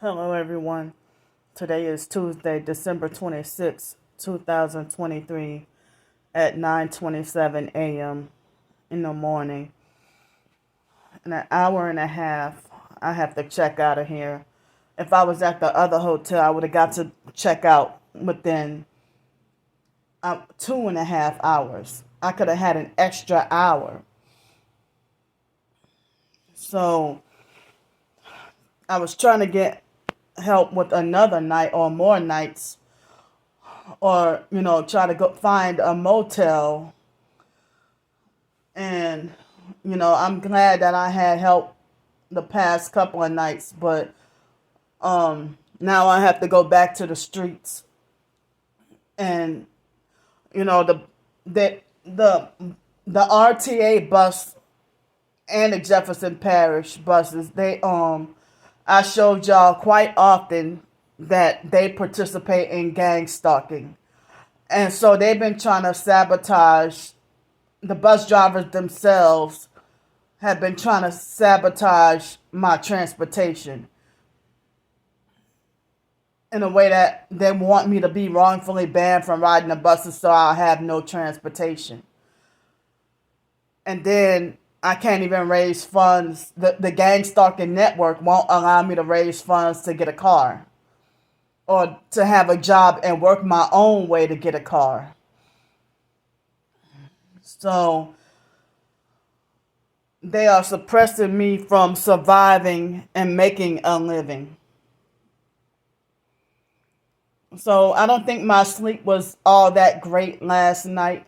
Hello, everyone. Today is Tuesday, December 26, 2023, at 9:27 a.m. in the morning. In an hour and a half, I have to check out of here. If I was at the other hotel, I would have got to check out within 2.5 hours. I could have had an extra hour. So I was trying to get help with another night or more nights, or try to go find a motel. And I'm glad that I had help the past couple of nights, but now I have to go back to the streets. And the the the RTA bus and the Jefferson Parish buses, I showed y'all quite often that they participate in gang stalking. And so they've been trying to sabotage, the bus drivers themselves have been trying to sabotage my transportation in a way that they want me to be wrongfully banned from riding the buses so I'll have no transportation. And then I can't even raise funds. The gang stalking network won't allow me to raise funds to get a car or to have a job and work my own way to get a car. So they are suppressing me from surviving and making a living. So I don't think my sleep was all that great last night,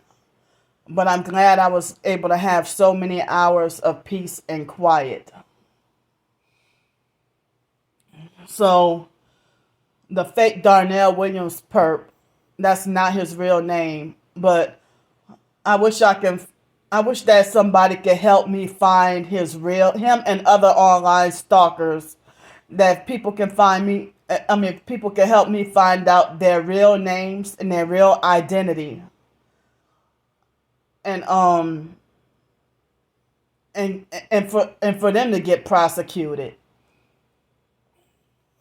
but I'm glad I was able to have so many hours of peace and quiet. So the fake Darnell Williams perp, that's not his real name, but I wish that somebody could help me find him and other online stalkers, that people can find me. People can help me find out their real names and their real identity. And for them to get prosecuted.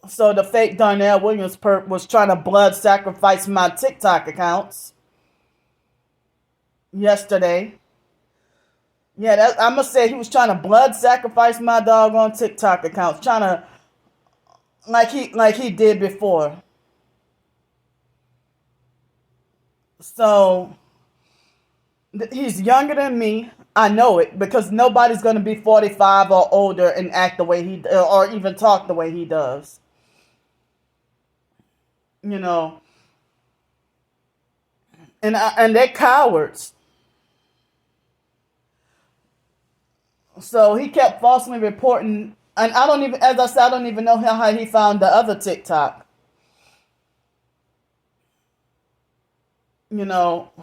So the fake Darnell Williams perp was trying to blood sacrifice my TikTok accounts yesterday. Yeah, I must say he was trying to blood sacrifice my doggone TikTok accounts, trying to like he did before. So he's younger than me. I know it because nobody's going to be 45 or older and act the way he or even talk the way he does. And they're cowards. So he kept falsely reporting, and as I said, I don't even know how he found the other TikTok.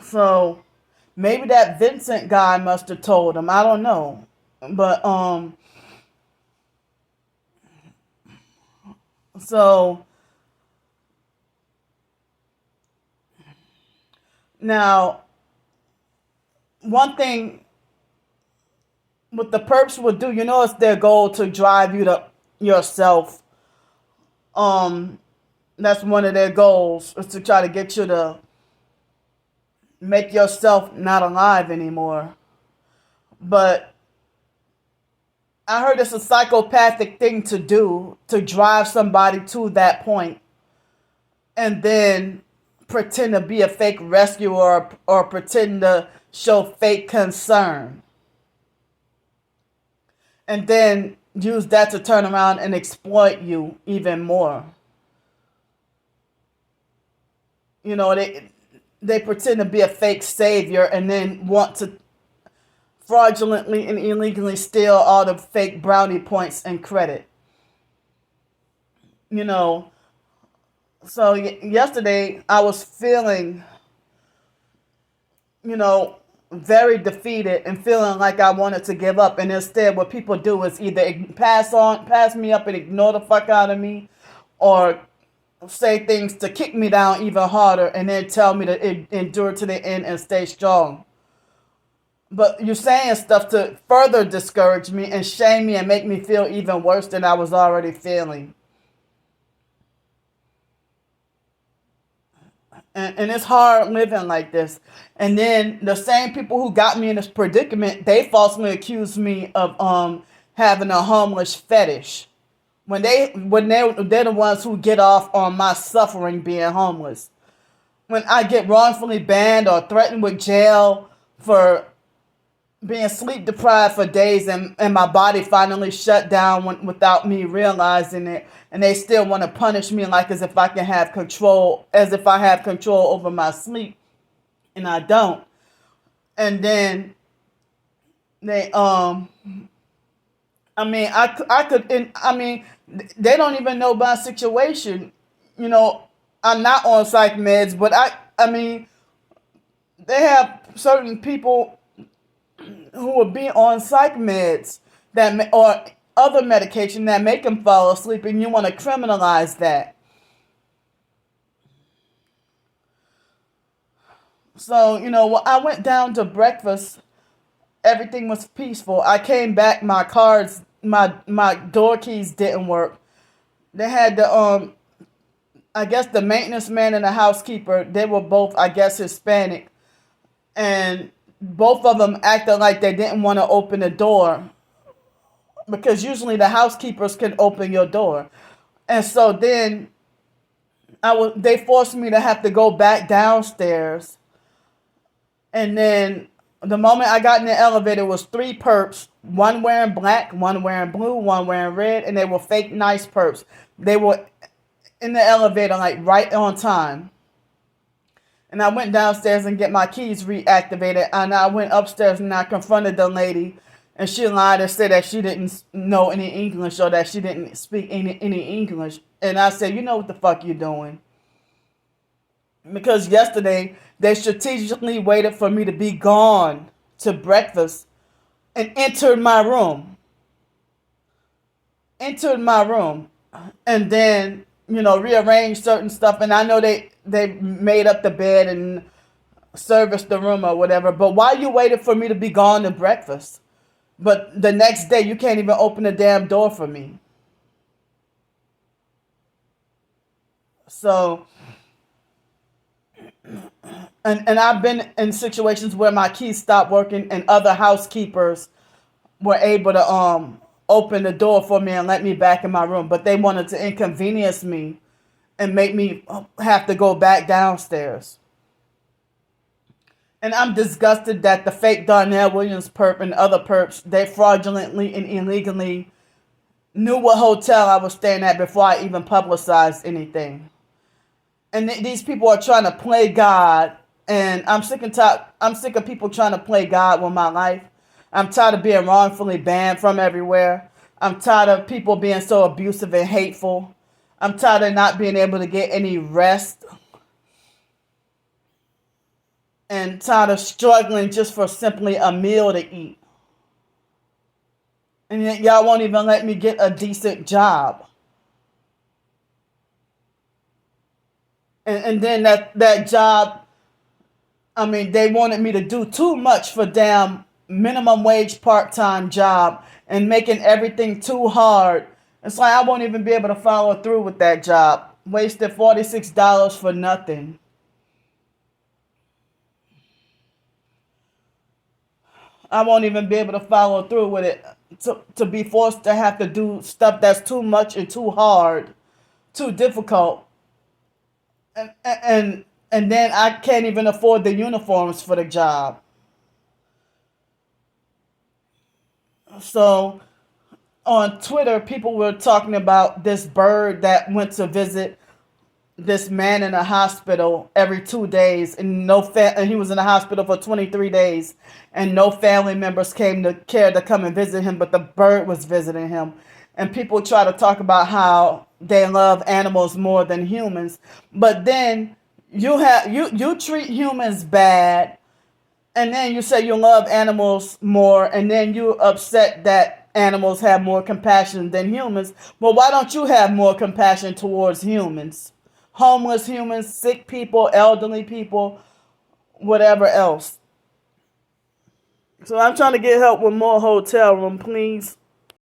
So maybe that Vincent guy must have told him. I don't know. But so now one thing what the perps would do, it's their goal to drive you to yourself. That's one of their goals, is to try to get you to make yourself not alive anymore. But I heard it's a psychopathic thing to do, to drive somebody to that point and then pretend to be a fake rescuer or pretend to show fake concern. And then use that to turn around and exploit you even more. They pretend to be a fake savior and then want to fraudulently and illegally steal all the fake brownie points and credit. So yesterday I was feeling, very defeated and feeling like I wanted to give up. And instead what people do is either pass me up and ignore the fuck out of me, or say things to kick me down even harder and then tell me to endure to the end and stay strong. But you're saying stuff to further discourage me and shame me and make me feel even worse than I was already feeling. And it's hard living like this. And then the same people who got me in this predicament, they falsely accused me of having a homeless fetish. They're the ones who get off on my suffering being homeless. When I get wrongfully banned or threatened with jail for being sleep deprived for days, and my body finally shut down without me realizing it, and they still want to punish me like as if I can have control, as if I have control over my sleep, and I don't. And then they I could, and they don't even know my situation. I'm not on psych meds, but they have certain people who will be on psych meds or other medication that make them fall asleep, and you want to criminalize that. So, I went down to breakfast. Everything was peaceful. I came back, my door keys didn't work. They had I guess the maintenance man and the housekeeper, they were both, I guess, Hispanic. And both of them acted like they didn't want to open the door, because usually the housekeepers can open your door. And so then they forced me to have to go back downstairs. And then the moment I got in the elevator, it was 3 perps, one wearing black, one wearing blue, one wearing red, and they were fake nice perps. They were in the elevator like right on time. And I went downstairs and get my keys reactivated, and I went upstairs and I confronted the lady, and she lied and said that she didn't know any English, or that she didn't speak any English. And I said, you know what the fuck you doing? Because yesterday they strategically waited for me to be gone to breakfast and entered my room. And then, rearranged certain stuff. And I know they made up the bed and serviced the room or whatever. But why you waited for me to be gone to breakfast? But the next day you can't even open the damn door for me. So, and I've been in situations where my keys stopped working, and other housekeepers were able to open the door for me and let me back in my room. But they wanted to inconvenience me and make me have to go back downstairs. And I'm disgusted that the fake Darnell Williams perp and other perps, they fraudulently and illegally knew what hotel I was staying at before I even publicized anything. And these people are trying to play God, and I'm sick of people trying to play God with my life. I'm tired of being wrongfully banned from everywhere. I'm tired of people being so abusive and hateful. I'm tired of not being able to get any rest. And tired of struggling just for simply a meal to eat. And yet y'all won't even let me get a decent job. And then that job, they wanted me to do too much for damn minimum wage part-time job and making everything too hard. It's like I won't even be able to follow through with that job. Wasted $46 for nothing. I won't even be able to follow through with it. To be forced to have to do stuff that's too much and too hard, too difficult. And then I can't even afford the uniforms for the job. So on Twitter, people were talking about this bird that went to visit this man in a hospital every 2 days, and and he was in the hospital for 23 days, and no family members came to care to come and visit him, but the bird was visiting him. And people try to talk about how they love animals more than humans, but then you treat humans bad, and then you say you love animals more, and then you upset that animals have more compassion than humans. Well, why don't you have more compassion towards humans? Homeless humans, sick people, elderly people, whatever else. So I'm trying to get help with more hotel room, please.